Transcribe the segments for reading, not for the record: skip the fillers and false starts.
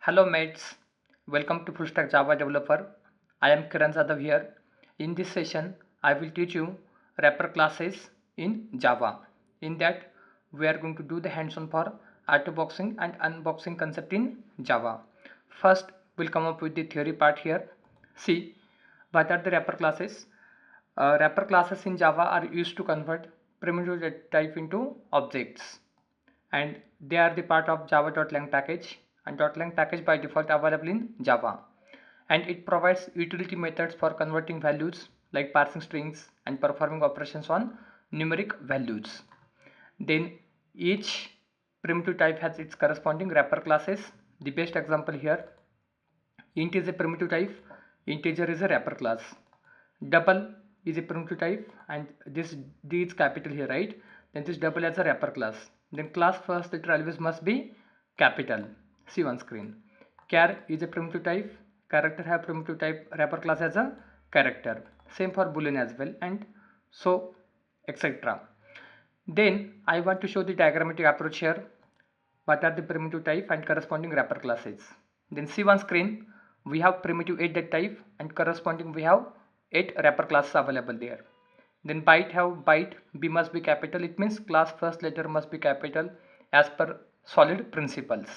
Hello mates, welcome to Full Stack Java Developer. I am Kiran Jadhav here. In this session, I will teach you wrapper classes in Java. In that, we are going to do the hands-on for autoboxing and unboxing concept in Java. First, we'll come up with the theory part here. See, what are the wrapper classes? Wrapper classes in Java are used to convert primitive type into objects, and they are the part of java.lang package, and .lang package by default available in Java, and it provides utility methods for converting values like parsing strings and performing operations on numeric values. Then each primitive type has its corresponding wrapper classes. The best example here, int is a primitive type, integer is a wrapper class, double is a primitive type, and this D is capital here, right? Then this double as a wrapper class. Then class first letter always must be capital. See on screen. Char is a primitive type, character have primitive type, wrapper class as a character. Same for Boolean as well, and so etc. Then I want to show the diagrammatic approach here. What are the primitive type and corresponding wrapper classes? Then see on screen, we have primitive 8 type and corresponding we have 8 wrapper classes available there. Then byte have byte, B must be capital, it means class first letter must be capital as per solid principles.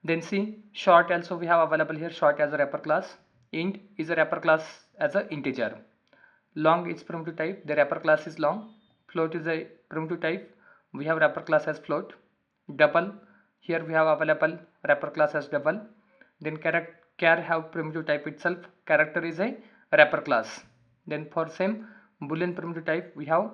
Then see short also we have available here, short as a wrapper class, int is a wrapper class as a integer, long is primitive type, the wrapper class is long, float is a primitive type, we have wrapper class as float, double here we have available wrapper class as double. Then char have primitive type itself, character is a wrapper class. Then for same Boolean primitive type we have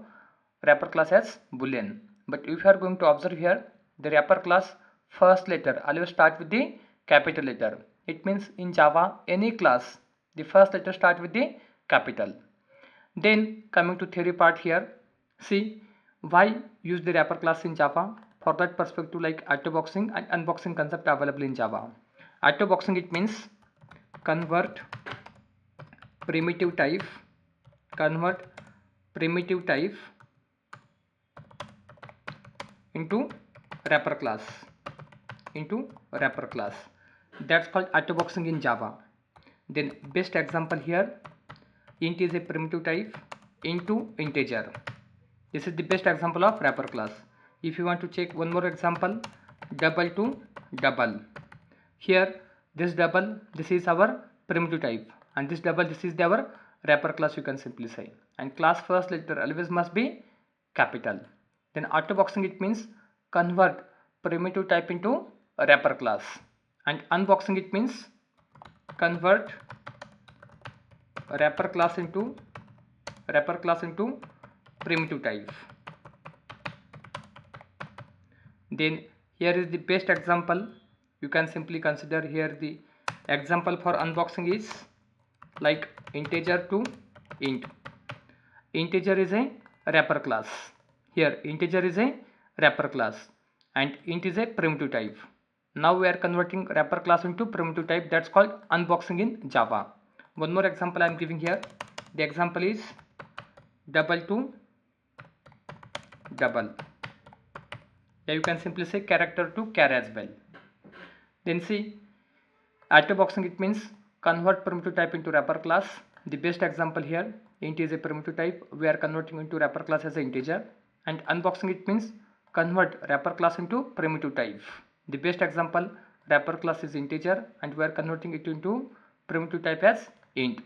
wrapper class as Boolean. But if you are going to observe here, the wrapper class first letter always start with the capital letter. It means in Java any class the first letter start with the capital. Then coming to theory part here, see why use the wrapper class in Java. For that perspective, like autoboxing and unboxing concept available in Java. Autoboxing, it means convert primitive type into wrapper class, that's called autoboxing in Java. Then best example here, int is a primitive type into integer. This is the best example of wrapper class. If you want to check one more example, double to double. Here this double, this is our primitive type, and this double, this is our wrapper class, you can simply say. And class first letter always must be capital. Then autoboxing, it means convert primitive type into a wrapper class, and unboxing, it means convert wrapper class into primitive type. Then here is the best example. You can simply consider here the example for unboxing is like integer to int. Integer is a wrapper class. Here integer is a wrapper class and int is a primitive type. Now we are converting wrapper class into primitive type, that's called unboxing in Java. One more example I am giving here. The example is double to double. Yeah, you can simply say character to char as well. Then see autoboxing, it means convert primitive type into wrapper class. The best example here, int is a primitive type, we are converting into wrapper class as an integer. And unboxing, it means convert wrapper class into primitive type. The best example, wrapper class is integer and we are converting it into primitive type as int.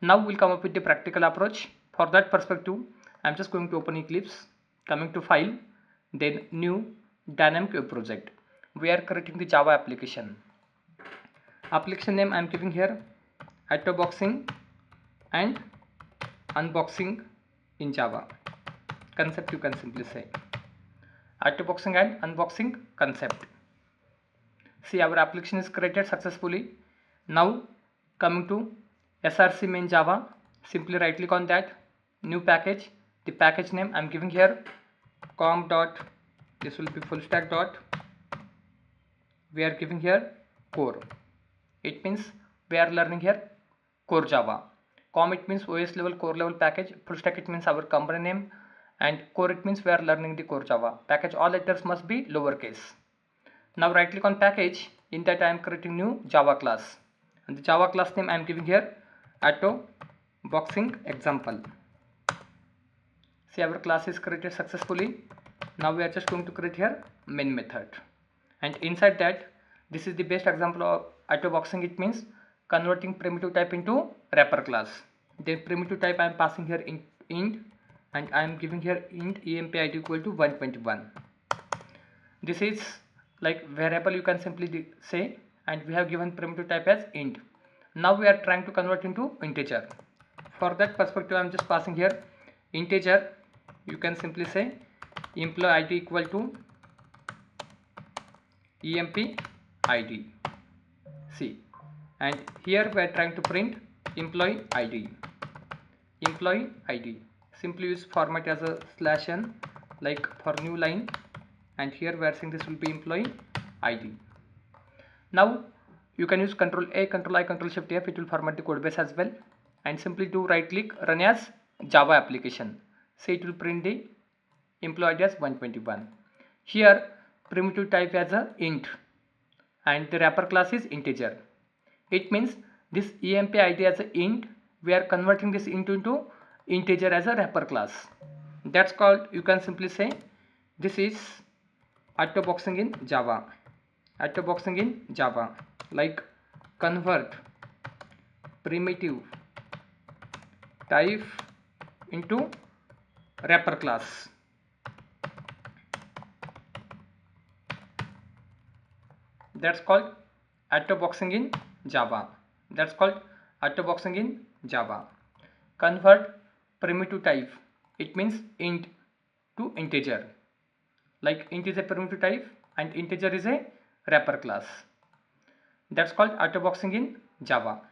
Now we'll come up with the practical approach. For that perspective, I'm just going to open Eclipse, coming to file, then new dynamic web project. We are creating the Java application. Application name I am giving here autoboxing and unboxing in Java. Concept, you can simply say autoboxing and unboxing concept. See, our application is created successfully. Now coming to src main Java, simply right click on that, new package. The package name I am giving here com dot, this will be full stack dot, we are giving here core. It means we are learning here core Java. Com, it means OS level, core level package. Full stack, it means our company name, and core, it means we are learning the core Java package. All letters must be lowercase. Now right click on package, In that I am creating new Java class, and the Java class name I am giving here Autoboxing example. See, our class is created successfully. Now we are just going to create here main method, and inside that, this is the best example of autoboxing. It means converting primitive type into wrapper class. The primitive type I am passing here int, and I am giving here int emp id equal to 121. This is like variable, you can simply say, and we have given primitive type as int. Now we are trying to convert into integer. For that perspective, I am just passing here integer. You can simply say employee id equal to emp id. See, and here we are trying to print employee id. Employee id. Simply use format as a /n, like for new line, and here we are saying this will be employee id. Now you can use Control A, Control I, Control Shift F. It will format the code base as well, and simply do right click, run as Java application. Say it will print the employee id as 121. Here primitive type as a int, and the wrapper class is integer. It means this emp id as a int, we are converting this into integer as a wrapper class. That's called, you can simply say, this is autoboxing in Java. Autoboxing in Java, like convert primitive type into wrapper class. That's called autoboxing in Java. That's called autoboxing in Java. Convert primitive type, it means int to integer. Like int is a primitive type and integer is a wrapper class. That's called autoboxing in Java.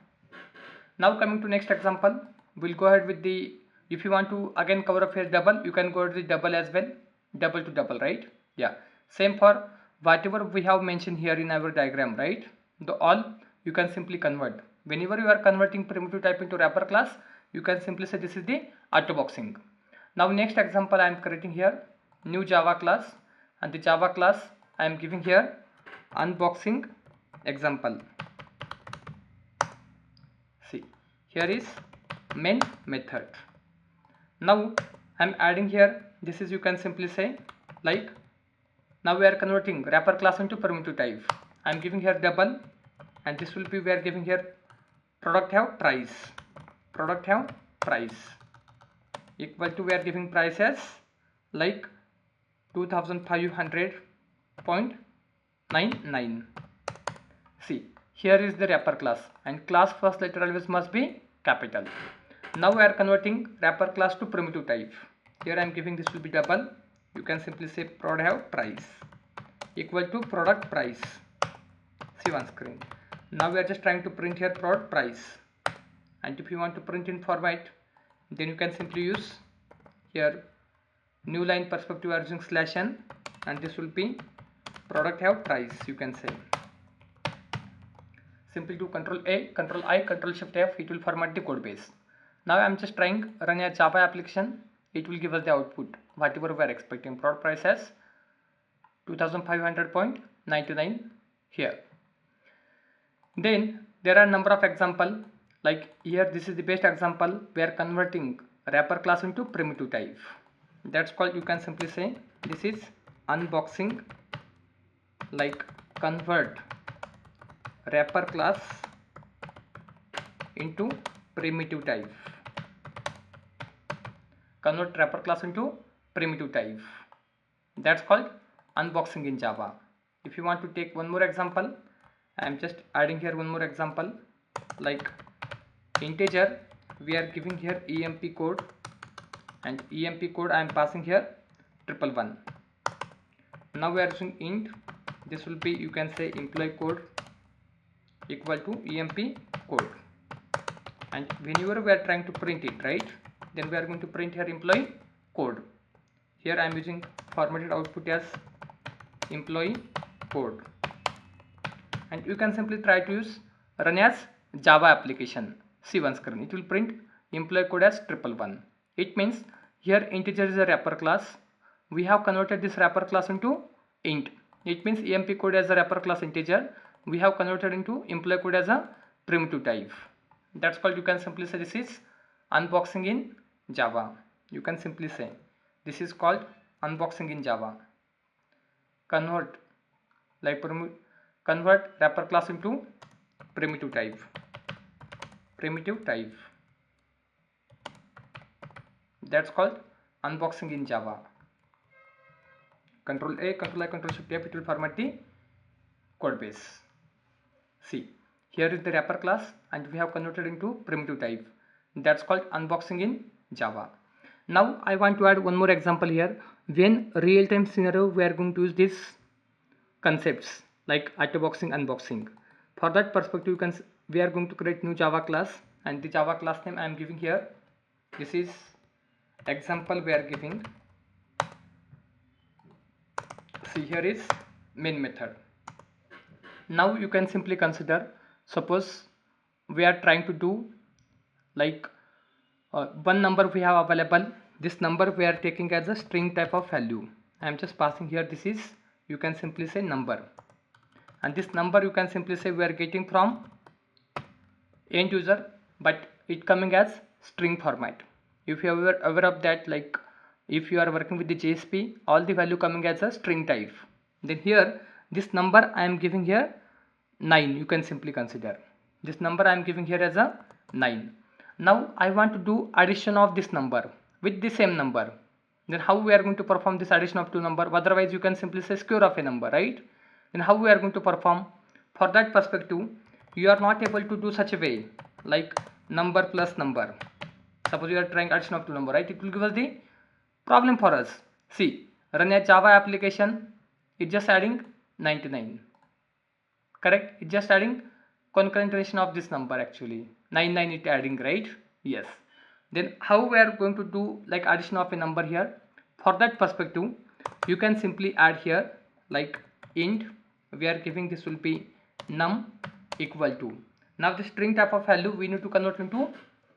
Now coming to next example, we'll go ahead with the, if you want to again cover up here double, you can go to the double as well, double to double, right? Yeah, same for whatever we have mentioned here in our diagram, right? The all you can simply convert. Whenever you are converting primitive type into wrapper class, you can simply say this is the autoboxing. Now next example, I am creating here new Java class, and the Java class I am giving here unboxing example. See, here is main method. Now I am adding here, this is, you can simply say, like now we are converting wrapper class into primitive type. I am giving here double, and this will be, we are giving here product have price. Product have price equal to, we are giving price as like 2500.99. See, here is the wrapper class, and class first letter always must be capital. Now we are converting wrapper class to primitive type. Here I am giving, this will be double. You can simply say prod have price equal to product price. See on screen. Now we are just trying to print here prod price, and if you want to print in format, then you can simply use here new line perspective, are using /n, and this will be product have price, you can say. Simply do Control A, Control I, Control Shift F. It will format the code base. Now I am just trying run a Java application. It will give us the output whatever we are expecting. Prod price as 2500.99 here. Then there are number of example, like here this is the best example. We are converting wrapper class into primitive type. That's called, you can simply say, this is unboxing, like convert wrapper class into primitive type. Convert wrapper class into primitive type. That's called unboxing in Java. If you want to take one more example, I am just adding here one more example, like integer, we are giving here emp code, and emp code I am passing here 111. Now we are using int, this will be, you can say, employee code equal to emp code, and whenever we are trying to print it, right, then we are going to print here employee code. Here I am using formatted output as employee code, and you can simply try to use run as Java application. See one screen, it will print employee code as 111. It means here integer is a wrapper class. We have converted this wrapper class into int. It means emp code as a wrapper class integer. we have converted into employee code as a primitive type. That's called, you can simply say, this is unboxing in Java. You can simply say this is called unboxing in Java. Convert wrapper class into primitive type. That's called unboxing in Java. Control A, Control I, Control Shift F, it will format the code base. See, here is the wrapper class and we have converted into primitive type. That's called unboxing in Java. Now I want to add one more example here. When real-time scenario, we are going to use these concepts like autoboxing, unboxing. For that perspective, we are going to create new Java class, and the Java class name I am giving here. This is example we are giving. See, here is main method. Now you can simply consider, suppose we are trying to do like one number we have available. This number we are taking as a string type of value. I am just passing here, this is, you can simply say, number, and this number you can simply say we are getting from end user, but it coming as string format. If you are aware of that, like if you are working with the JSP, all the value coming as a string type. Then here this number I am giving here 9. You can simply consider this number I am giving here as a 9. Now I want to do addition of this number with the same number. Then how we are going to perform this addition of two number? Otherwise you can simply say square of a number, right? Then how we are going to perform? For that perspective, you are not able to do such a way like number plus number. Suppose you are trying addition of two number, right? It will give us the problem for us. See, run a Java application, it's just adding 99. Correct? It's just adding concurrentation of this number, actually 99 it adding, right? Yes. Then how we are going to do like addition of a number here? For that perspective, you can simply add here like int, we are giving this will be num equal to. Now the string type of value we need to convert into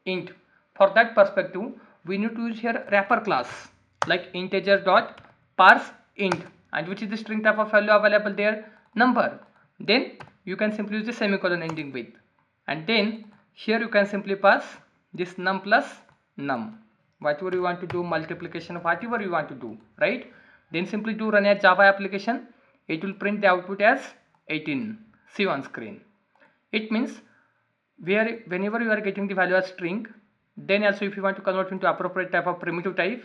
int. For that perspective, we need to use here wrapper class like integer dot parse int, and which is the string type of value available there? Number. Then you can simply use the semicolon ending with, and then here you can simply pass this num plus num, whatever you want to do, multiplication, whatever you want to do, right? Then simply do run a Java application. It will print the output as 18. See on screen. It means whenever you are getting the value as string, then also if you want to convert into appropriate type of primitive type,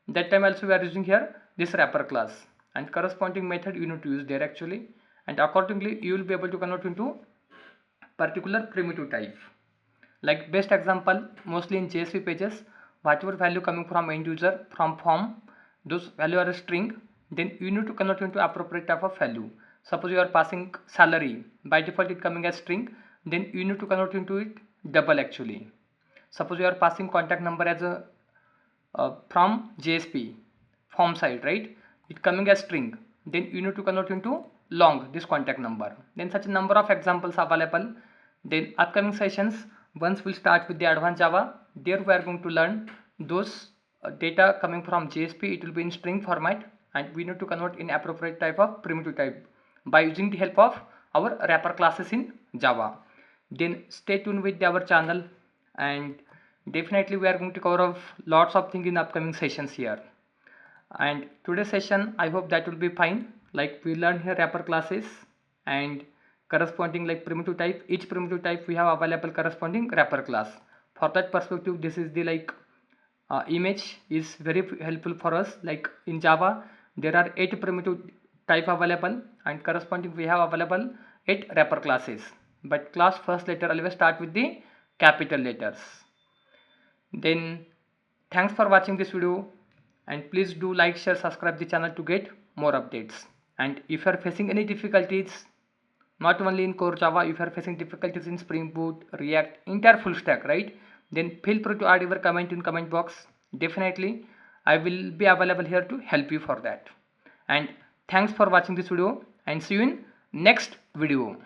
that time also we are using here this wrapper class, and corresponding method you need to use there actually, and accordingly you will be able to convert into particular primitive type. Like best example, mostly in JSP pages, whatever value coming from end user, from form, those value are a string, then you need to convert into appropriate type of value. Suppose you are passing salary, by default it coming as string, then you need to convert into it double actually. Suppose you are passing contact number as a from JSP form side, right? It coming as string, then you need to convert into long this contact number. Then such a number of examples available. Then upcoming sessions, once we'll start with the advanced Java, there we are going to learn those data coming from JSP, it will be in string format, and we need to convert in appropriate type of primitive type by using the help of our wrapper classes in Java. Then stay tuned with our channel, and definitely we are going to cover lots of things in upcoming sessions here. And today's session, I hope that will be fine. Like we learn here wrapper classes and corresponding like primitive type. Each primitive type we have available corresponding wrapper class. For that perspective, this is the like image is very helpful for us. Like in Java, there are 8 primitive type available, and corresponding we have available 8 wrapper classes. But class first letter always start with the capital letters. Then thanks for watching this video, and please do like, share, subscribe the channel to get more updates. And if you are facing any difficulties, not only in core Java, if you are facing difficulties in Spring Boot, React, entire full stack, right, then feel free to add your comment in comment box. Definitely I will be available here to help you for that. And thanks for watching this video, and see you in next video.